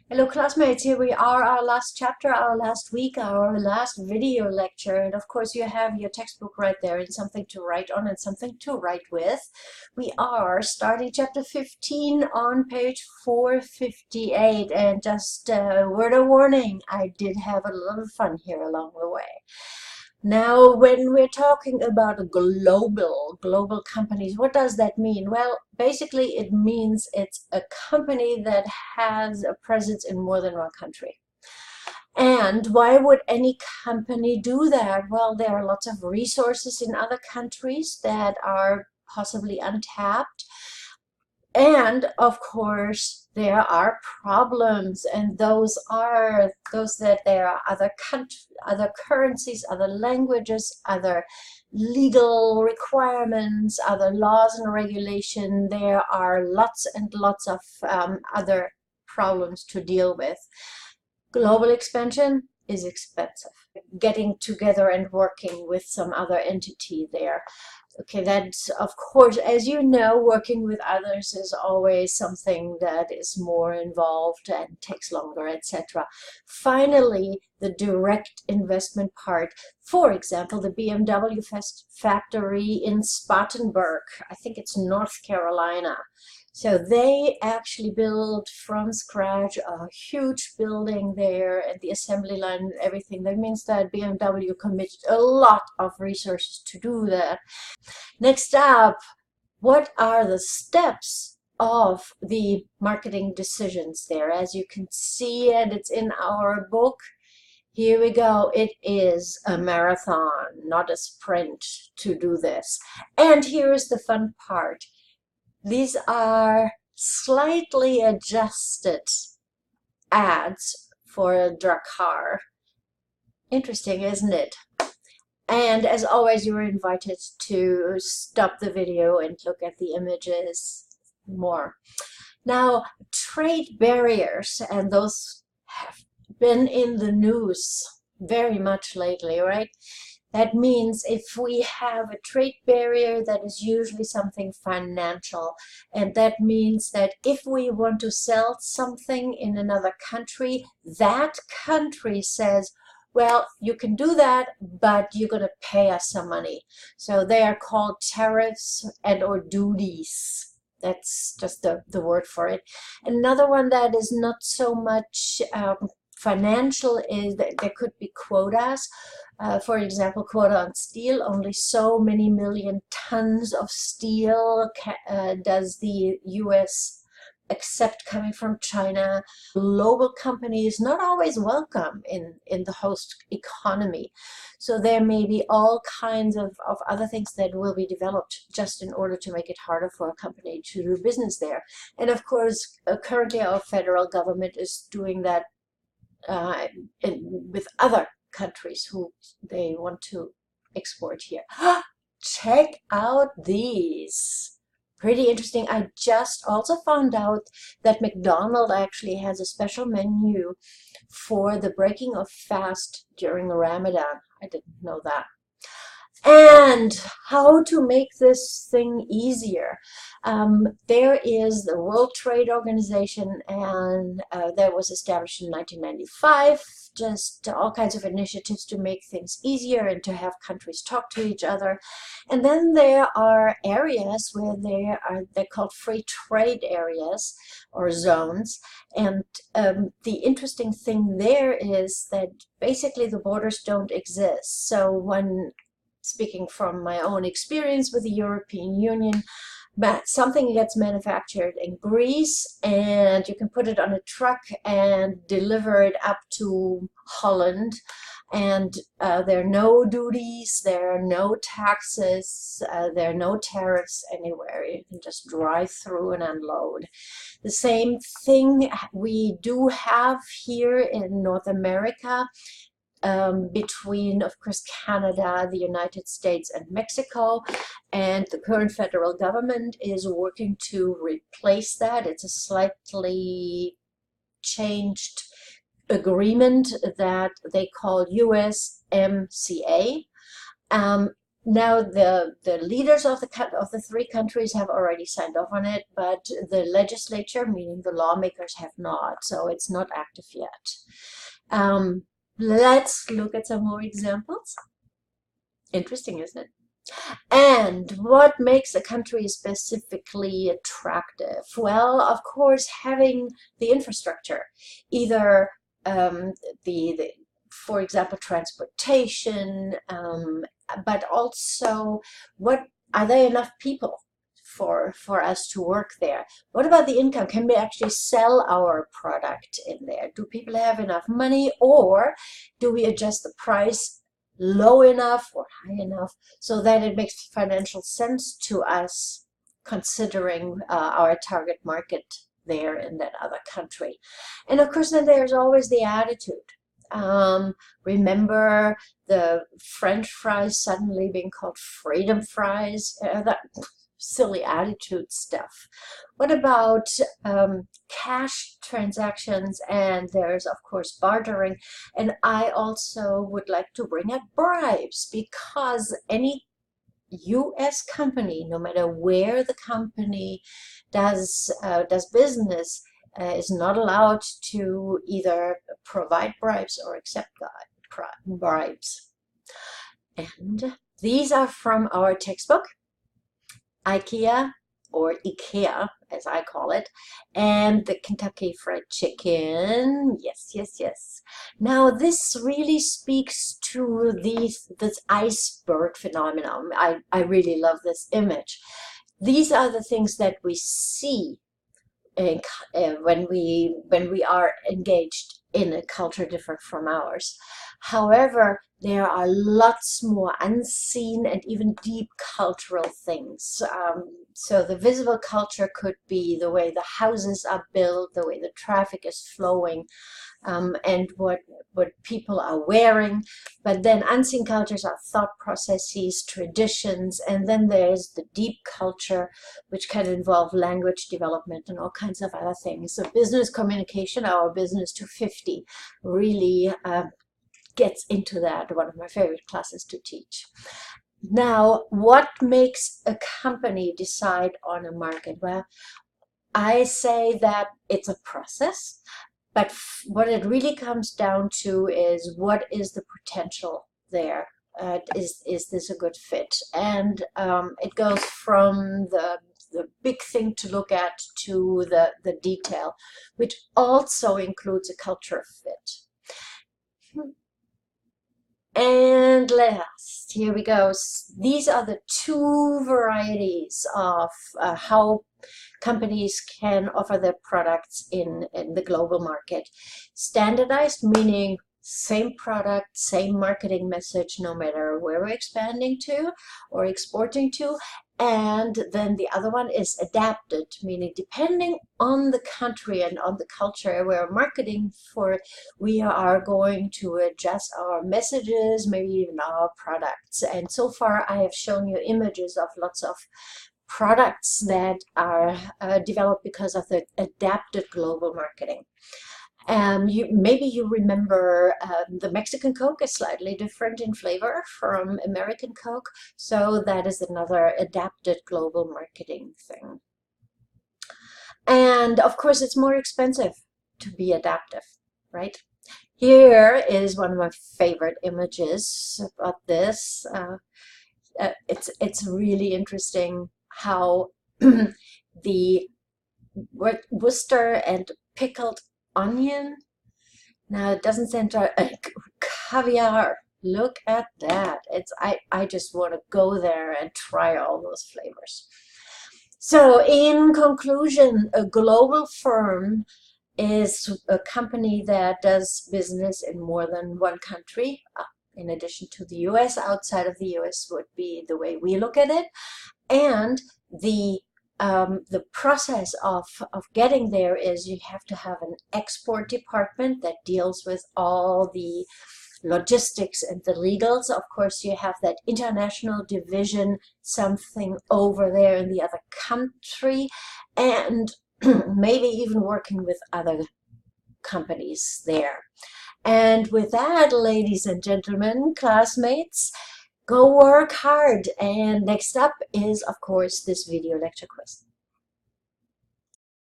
Hello classmates, here we are, our last chapter, our last week, our last video lecture, and of course you have your textbook right there and something to write on and something to write with. We are starting chapter 15 on page 458, and just a word of warning, I did have a little fun here along the way. Now, when we're talking about global companies, what does that mean? Well, basically it means it's a company that has a presence in more than one country. And why would any company do that? Well, there are lots of resources in other countries that are possibly untapped. And of course, there are problems, and those that there are other currencies, other languages, other legal requirements, other laws and regulation. There are lots and lots of other problems to deal with. Global expansion is expensive. Getting together and working with some other entity there. Okay, that's, of course, as you know, working with others is always something that is more involved and takes longer, etc. Finally, the direct investment part. For example, the BMW factory in Spartanburg, I think it's North Carolina. So they actually built from scratch a huge building there and the assembly line and everything. That means that BMW committed a lot of resources to do that. Next up, what are the steps of the marketing decisions there? As you can see, and it's in our book, here we go. It is a marathon, not a sprint to do this. And here's the fun part. These are slightly adjusted ads for a Drakkar. Interesting, isn't it? And as always, you are invited to stop the video and look at the images more. Now, trade barriers, and those have been in the news very much lately, right? That means if we have a trade barrier, that is usually something financial. And that means that if we want to sell something in another country, that country says, well, you can do that, but you're going to pay us some money. So they are called tariffs and or duties. That's just the word for it. Another one that is not so much financial is that there could be quotas. For example, quota on steel, only so many million tons of steel does the US accept coming from China. Global companies not always welcome in the host economy. So there may be all kinds of other things that will be developed just in order to make it harder for a company to do business there. And of course, currently our federal government is doing that with other countries who they want to export here. Check out these. Pretty interesting. I just also found out that McDonald's actually has a special menu for the breaking of fast during Ramadan. I didn't know that. And how to make this thing easier. There is the World Trade Organization, and that was established in 1995. Just all kinds of initiatives to make things easier and to have countries talk to each other. And then there are areas where they're called free trade areas or zones. And the interesting thing there is that basically the borders don't exist. So when speaking from my own experience with the European Union, but something gets manufactured in Greece and you can put it on a truck and deliver it up to Holland, and there are no duties, there are no taxes, there are no tariffs anywhere. You can just drive through and unload. The same thing we do have here in North America. Between, of course, Canada, the United States, and Mexico. And the current federal government is working to replace that. It's a slightly changed agreement that they call USMCA. Now the leaders of the three countries have already signed off on it, but the legislature, meaning the lawmakers, have not. So it's not active yet. Let's look at some more examples. Interesting, isn't it? And what makes a country specifically attractive? Well, of course, having the infrastructure, either the for example, transportation, but also what are there enough people for us to work there? What about the income? Can we actually sell our product in there? Do people have enough money, or do we adjust the price low enough or high enough so that it makes financial sense to us, considering our target market there in that other country? And of course, then there's always the attitude. Remember the French fries suddenly being called freedom fries? That silly attitude stuff. What about cash transactions? And there's, of course, bartering. And I also would like to bring up bribes, because any U.S. company, no matter where the company does business, is not allowed to either provide bribes or accept bribes. And these are from our textbook, IKEA, or IKEA, as I call it, and the Kentucky Fried Chicken. Yes, yes, yes. Now, this really speaks to this iceberg phenomenon. I really love this image. These are the things that we see when we are engaged in a culture different from ours. However, there are lots more unseen and even deep cultural things. So the visible culture could be the way the houses are built, the way the traffic is flowing, and what people are wearing. But then unseen cultures are thought processes, traditions, and then there's the deep culture, which can involve language development and all kinds of other things. So business communication, our Business 250, really gets into that, one of my favorite classes to teach. Now, what makes a company decide on a market? Well, I say that it's a process, but what it really comes down to is, what is the potential there? Is this a good fit? And it goes from the big thing to look at to the detail, which also includes a culture fit. And last, here we go. These are the two varieties of how companies can offer their products in the global market. Standardized, meaning same product, same marketing message, no matter where we're expanding to or exporting to. And then the other one is adapted, meaning depending on the country and on the culture we're marketing for, we are going to adjust our messages, maybe even our products. And so far I have shown you images of lots of products that are developed because of the adapted global marketing. Maybe you remember the Mexican Coke is slightly different in flavor from American Coke, so that is another adapted global marketing thing. And of course, it's more expensive to be adaptive, right? Here is one of my favorite images about this. It's really interesting how the Worcester and pickled onion. Now it doesn't sound like caviar. Look at that. I just want to go there and try all those flavors. So in conclusion, a global firm is a company that does business in more than one country. In addition to the US, outside of the US would be the way we look at it. And the process of getting there is, you have to have an export department that deals with all the logistics and the legals. Of course, you have that international division, something over there in the other country, and maybe even working with other companies there. And with that, ladies and gentlemen, classmates, Go work hard. And next up is, of course, this video lecture quiz.